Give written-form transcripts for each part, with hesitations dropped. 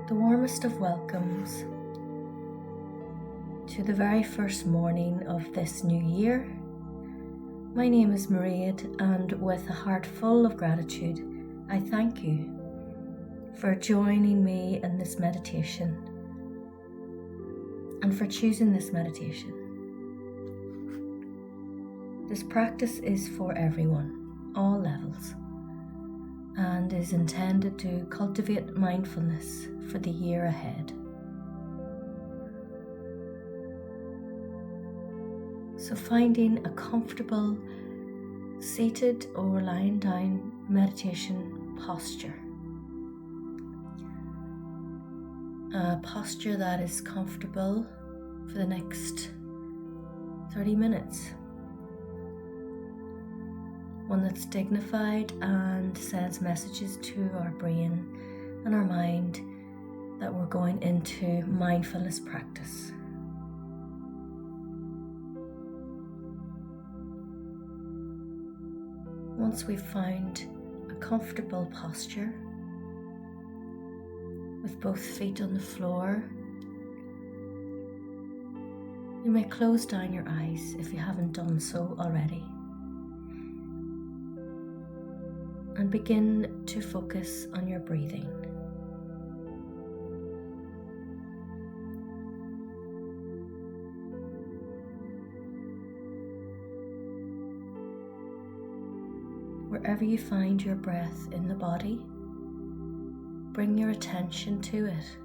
The warmest of welcomes to the very first morning of this new year. My name is Mairead, and with a heart full of gratitude, I thank you for joining me in this meditation and for choosing this meditation. This practice is for everyone, all levels, and is intended to cultivate mindfulness for the year ahead. So finding a comfortable seated or lying down meditation posture. A posture that is comfortable for the next 30 minutes. One that's dignified and sends messages to our brain and our mind that we're going into mindfulness practice. Once we've found a comfortable posture with both feet on the floor, you may close down your eyes if you haven't done so already, and begin to focus on your breathing. Wherever you find your breath in the body, bring your attention to it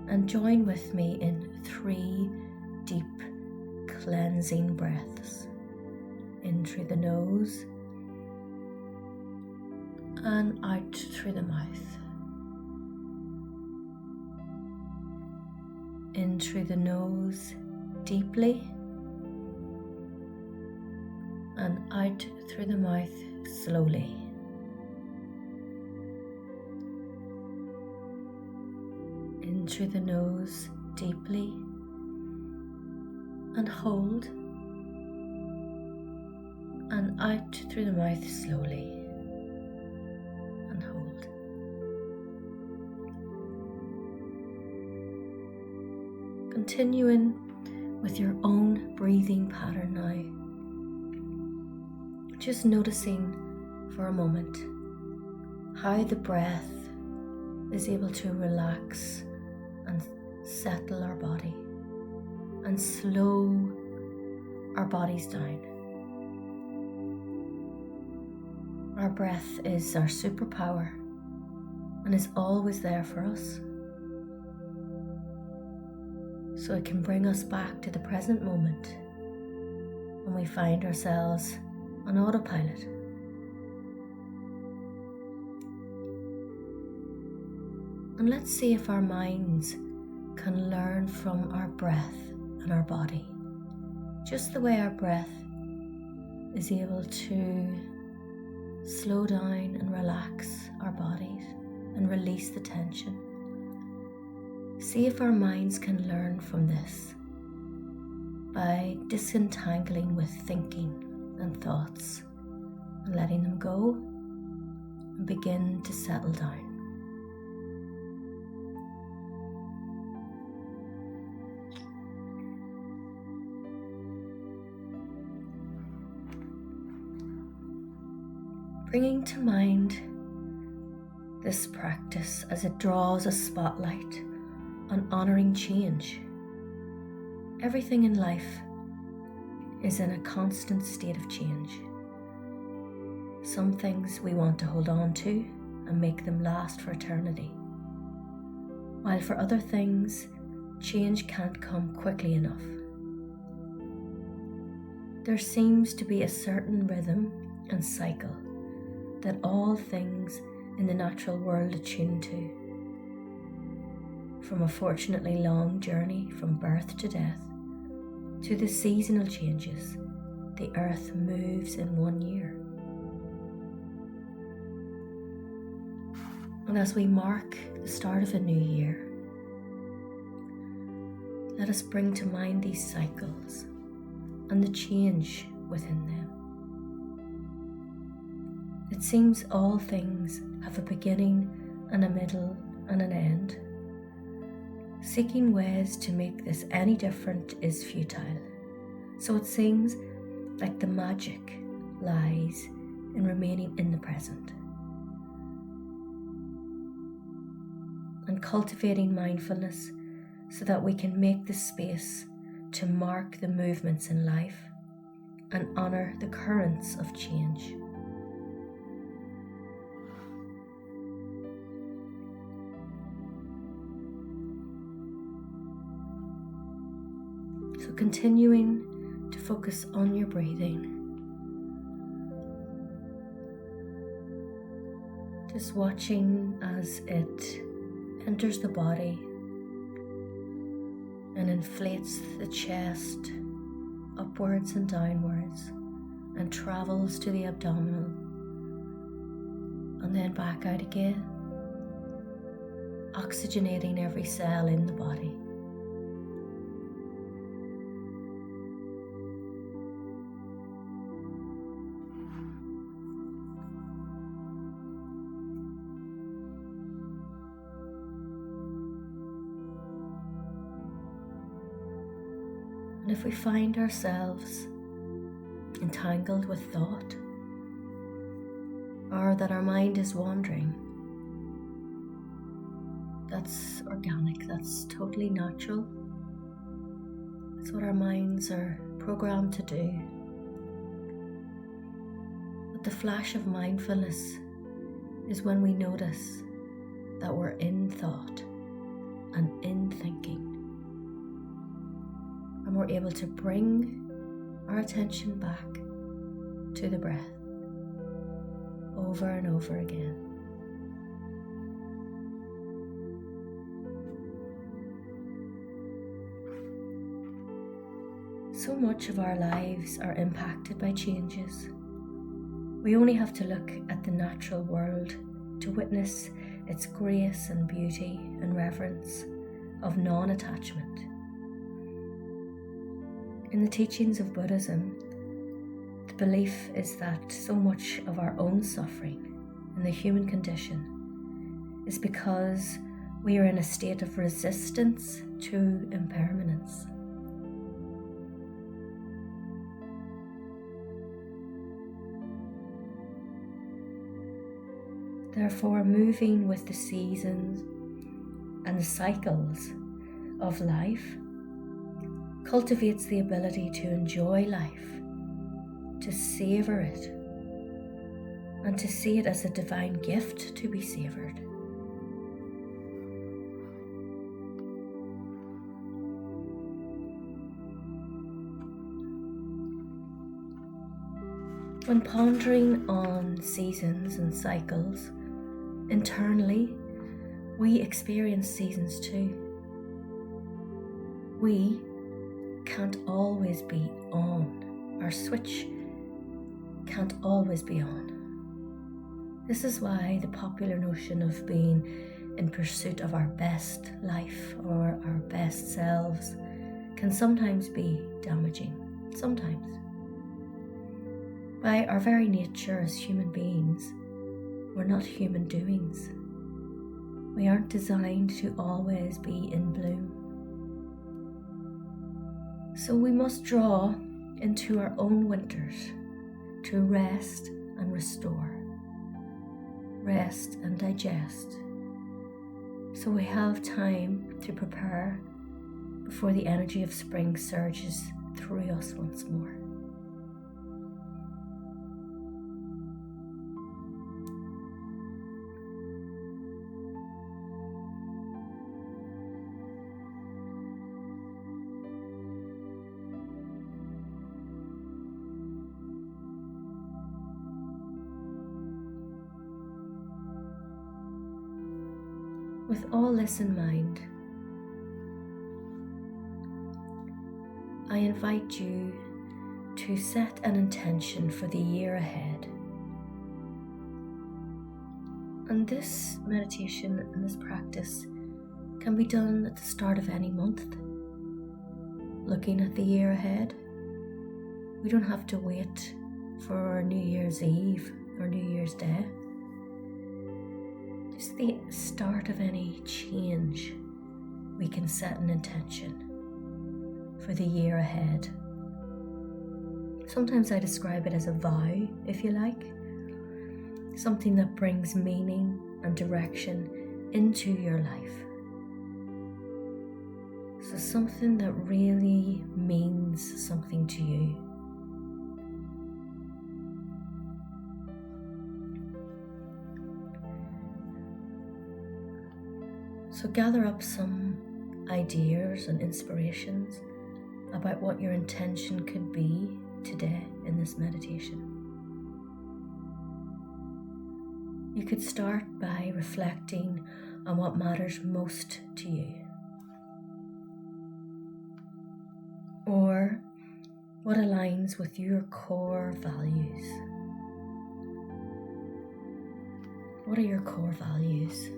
and join with me in 3 deep cleansing breaths. In through the nose and out through the mouth. In through the nose deeply and out through the mouth slowly. In through the nose deeply and hold, and out through the mouth slowly and hold. Continuing with your own breathing pattern now. Just noticing for a moment how the breath is able to relax and settle our body and slow our bodies down. Our breath is our superpower and is always there for us. So it can bring us back to the present moment when we find ourselves on autopilot. And let's see if our minds can learn from our breath and our body, just the way our breath is able to slow down and relax our bodies and release the tension. See if our minds can learn from this by disentangling with thinking and thoughts and letting them go and begin to settle down. Bringing to mind this practice as it draws a spotlight on honoring change. Everything in life is in a constant state of change. Some things we want to hold on to and make them last for eternity, while for other things, change can't come quickly enough. There seems to be a certain rhythm and cycle that all things in the natural world attune to. From a fortunately long journey from birth to death, to the seasonal changes the earth moves in one year. And as we mark the start of a new year, let us bring to mind these cycles and the change within them. It seems all things have a beginning and a middle and an end. Seeking ways to make this any different is futile. So it seems like the magic lies in remaining in the present and cultivating mindfulness so that we can make the space to mark the movements in life and honor the currents of change. So continuing to focus on your breathing. Just watching as it enters the body and inflates the chest upwards and downwards and travels to the abdominal and then back out again, oxygenating every cell in the body. And if we find ourselves entangled with thought, or that our mind is wandering, that's organic, that's totally natural. It's what our minds are programmed to do. But the flash of mindfulness is when we notice that we're in thought and in thinking. And we're able to bring our attention back to the breath over and over again. So much of our lives are impacted by changes. We only have to look at the natural world to witness its grace and beauty and reverence of non-attachment. In the teachings of Buddhism, the belief is that so much of our own suffering in the human condition is because we are in a state of resistance to impermanence. Therefore, moving with the seasons and the cycles of life cultivates the ability to enjoy life, to savor it, and to see it as a divine gift to be savored. When pondering on seasons and cycles, internally, we experience seasons too. We can't always be on. Our switch can't always be on. This is why the popular notion of being in pursuit of our best life or our best selves can sometimes be damaging. Sometimes. By our very nature as human beings, we're not human doings. We aren't designed to always be in bloom. So we must draw into our own winters to rest and restore, rest and digest, so we have time to prepare before the energy of spring surges through us once more. With all this in mind, I invite you to set an intention for the year ahead. And this meditation and this practice can be done at the start of any month. Looking at the year ahead, we don't have to wait for New Year's Eve or New Year's Day. Just the start of any change, we can set an intention for the year ahead. Sometimes I describe it as a vow, if you like, something that brings meaning and direction into your life. So something that really means something to you. So gather up some ideas and inspirations about what your intention could be today in this meditation. You could start by reflecting on what matters most to you, or what aligns with your core values. What are your core values?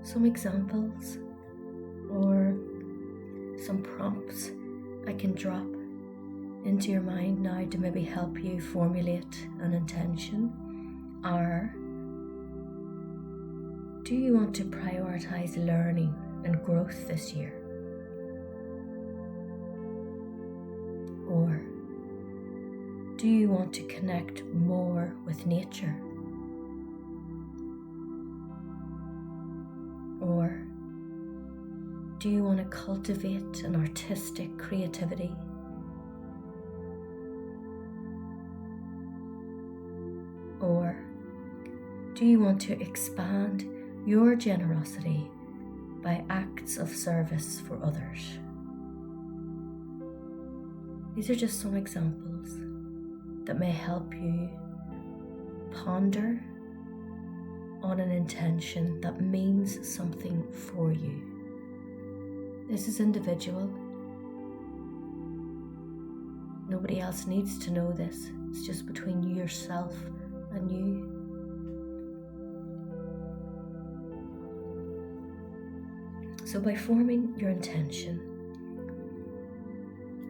Some examples or some prompts I can drop into your mind now to maybe help you formulate an intention are: do you want to prioritize learning and growth this year? Or do you want to connect more with nature? Or do you want to cultivate an artistic creativity? Or do you want to expand your generosity by acts of service for others? These are just some examples that may help you ponder on an intention that means something for you. This is individual. Nobody else needs to know this. It's just between yourself and you. So by forming your intention,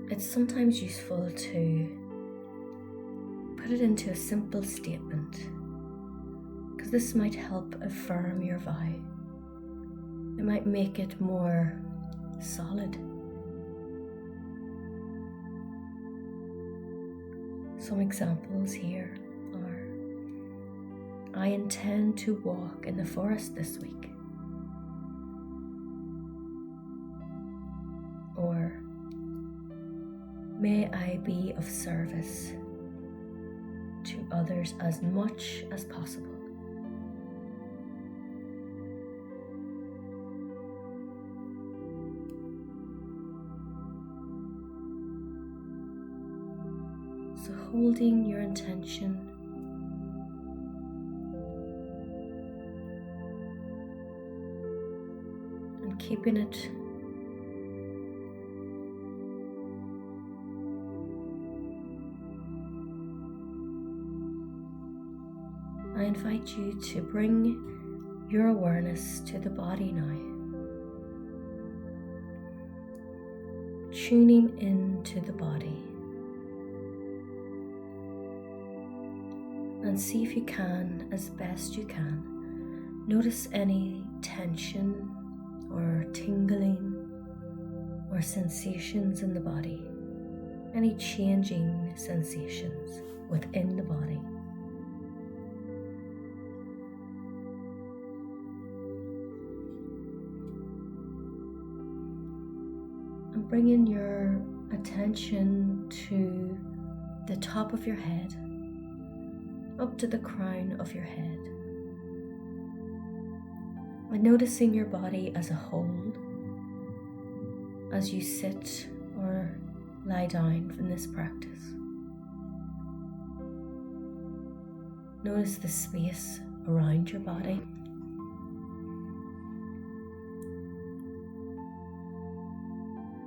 it's sometimes useful to put it into a simple statement, because this might help affirm your vow. It might make it more solid. Some examples here are: I intend to walk in the forest this week. Or, may I be of service to others as much as possible. So holding your intention, and keeping it I invite you to bring your awareness to the body now, tuning into the body, and see if you can, as best you can, notice any tension or tingling or sensations in the body, any changing sensations within the body. And bringing your attention to the top of your head, up to the crown of your head, and noticing your body as a whole as you sit or lie down from this practice. Notice the space around your body.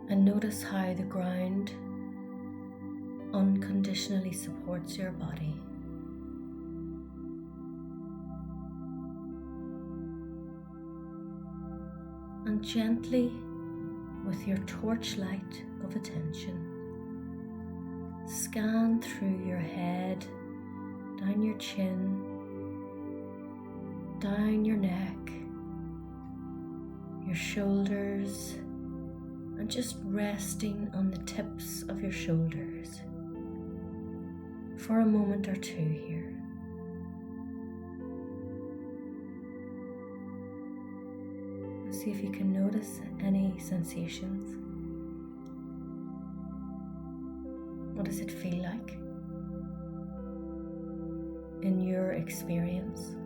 And notice how the ground unconditionally supports your body. And gently, with your torchlight of attention, scan through your head, down your chin, down your neck, your shoulders, and just resting on the tips of your shoulders for a moment or two here. See if you can notice any sensations. What does it feel like in your experience?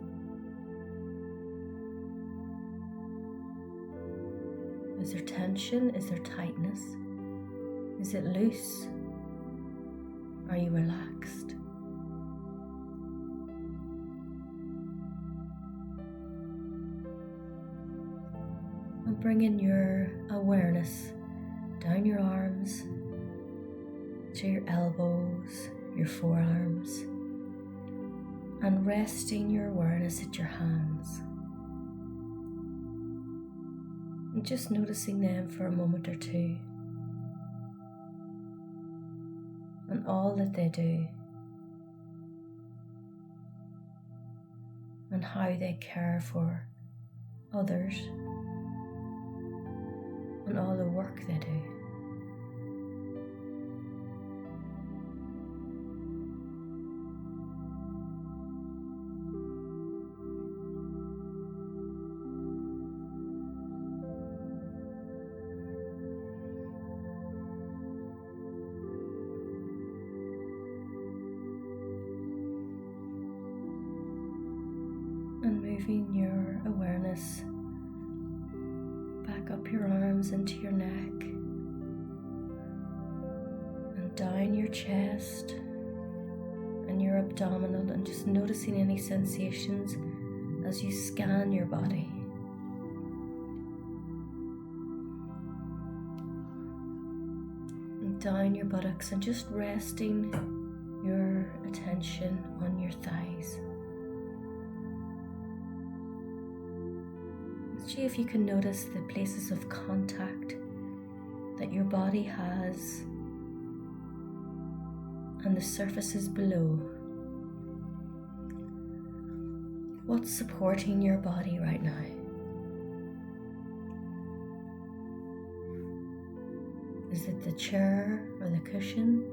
Is there tension? Is there tightness? Is it loose? Are you relaxed? And bring in your awareness down your arms to your elbows, your forearms, and resting your awareness at your hands. And just noticing them for a moment or two, and all that they do, and how they care for others, and all the work they do. And moving your awareness back up your arms into your neck and down your chest and your abdominal, and just noticing any sensations as you scan your body. And down your buttocks, and just resting your attention on your thighs. See if you can notice the places of contact that your body has and the surfaces below. What's supporting your body right now? Is it the chair or the cushion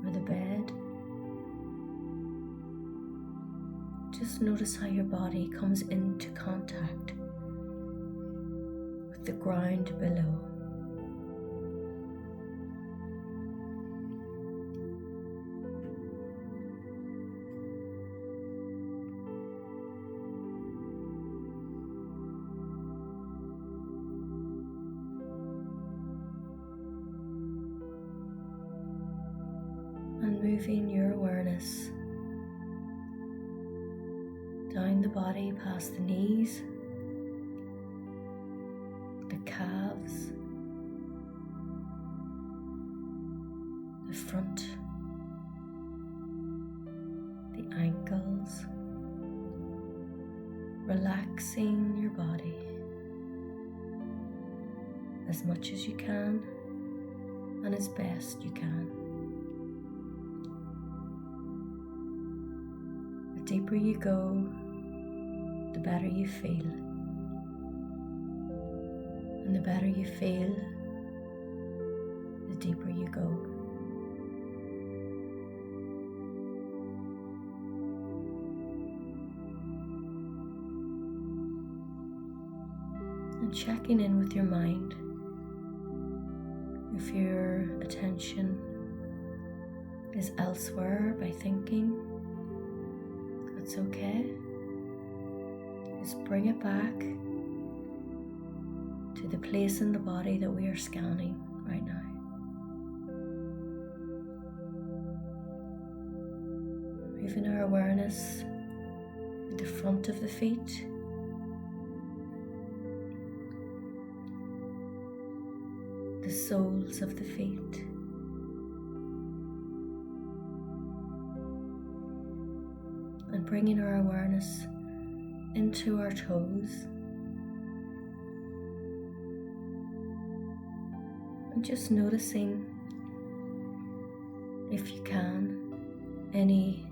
or the bed? Just notice how your body comes into contact the ground below. And moving your awareness down the body past the knees, calves, the front, the ankles, relaxing your body as much as you can and as best you can. The deeper you go, the better you feel. And the better you feel, the deeper you go. And checking in with your mind. If your attention is elsewhere by thinking, that's okay. Just bring it back to the place in the body that we are scanning right now. Moving our awareness to the front of the feet, the soles of the feet, and bringing our awareness into our toes, And just noticing, if you can, any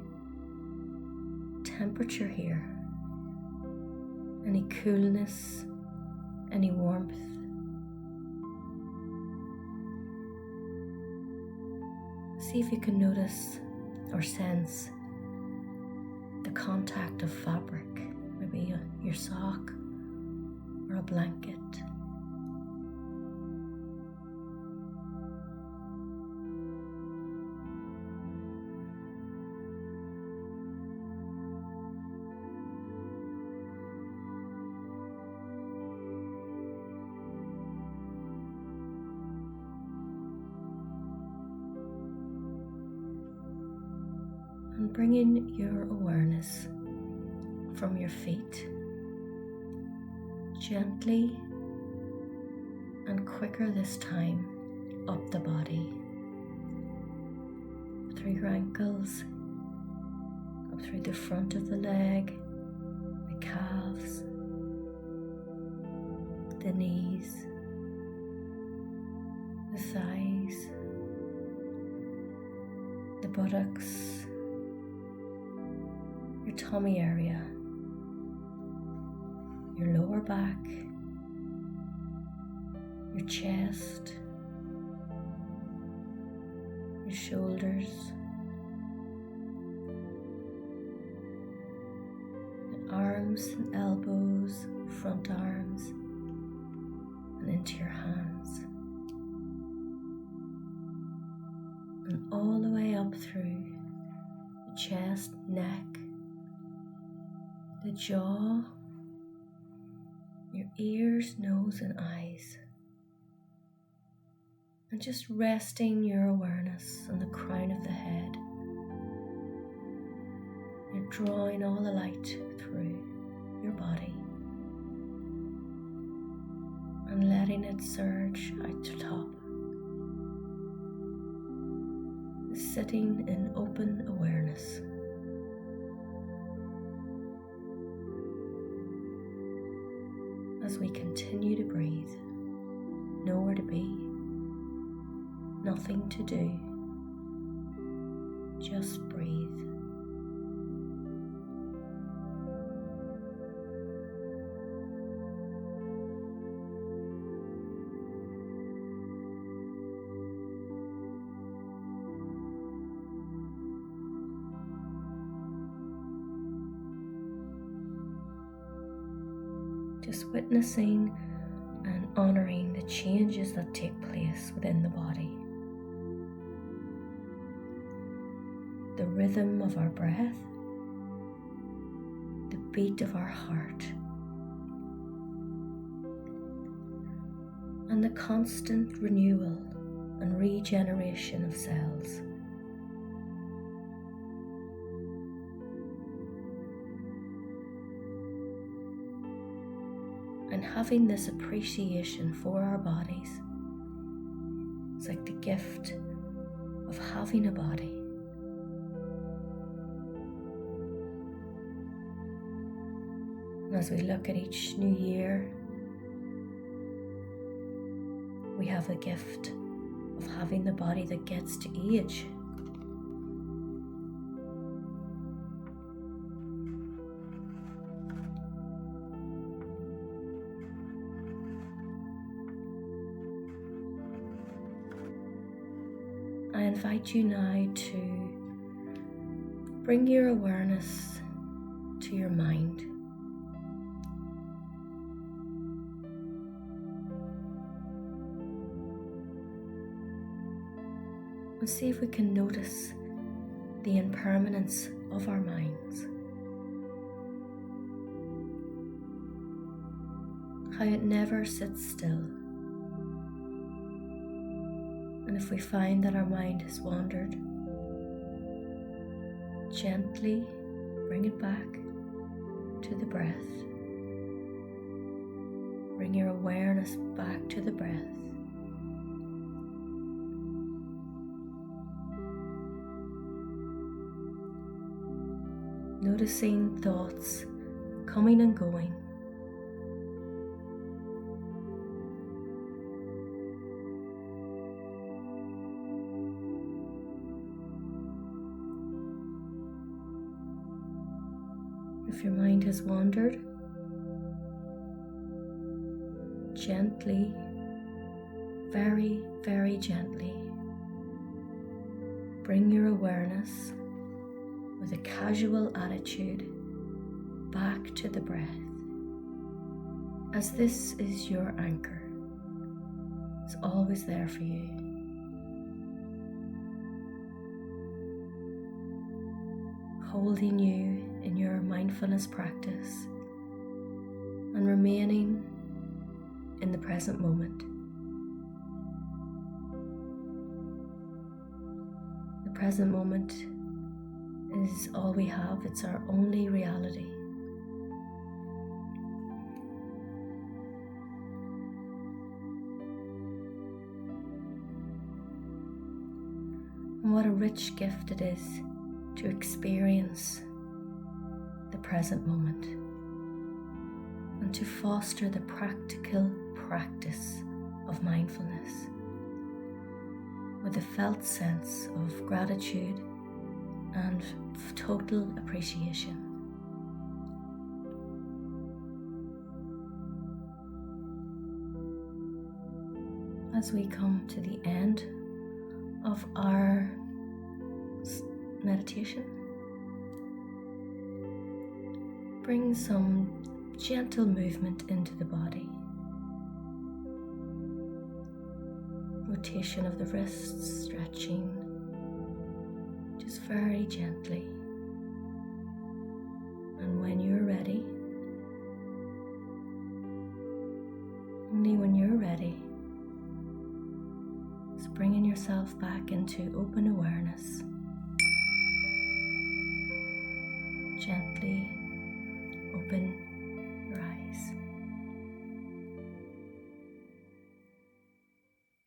temperature here, any coolness, any warmth. See if you can notice or sense the contact of fabric, maybe your sock or a blanket. And bring in your awareness from your feet, gently and quicker this time, up the body, through your ankles, up through the front of the leg, the calves, the knees, the thighs, the buttocks, your tummy area, your lower back, your chest, your shoulders, the arms and elbows, front arms, and into your hands, and all the way up through the chest, neck, the jaw, your ears, nose, and eyes. And just resting your awareness on the crown of the head. You're drawing all the light through your body and letting it surge out to top. Sitting in open awareness. As we continue to breathe, nowhere to be, nothing to do, just breathe. Just witnessing and honoring the changes that take place within the body. The rhythm of our breath, the beat of our heart, and the constant renewal and regeneration of cells. And having this appreciation for our bodies, it's like the gift of having a body. And as we look at each new year, we have the gift of having the body that gets to age. I invite you now to bring your awareness to your mind. And see if we can notice the impermanence of our minds. How it never sits still. And if we find that our mind has wandered, gently bring it back to the breath. Bring your awareness back to the breath. Noticing thoughts coming and going. If your mind has wandered, gently, very, very gently, bring your awareness with a casual attitude back to the breath, as this is your anchor. It's always there for you. Holding you in your mindfulness practice and remaining in the present moment. The present moment is all we have, it's our only reality. And what a rich gift it is to experience the present moment and to foster the practical practice of mindfulness with a felt sense of gratitude and total appreciation. As we come to the end of our meditation, bring some gentle movement into the body. Rotation of the wrists, stretching, just very gently. And when you're ready, only when you're ready, is bringing yourself back into open awareness. Gently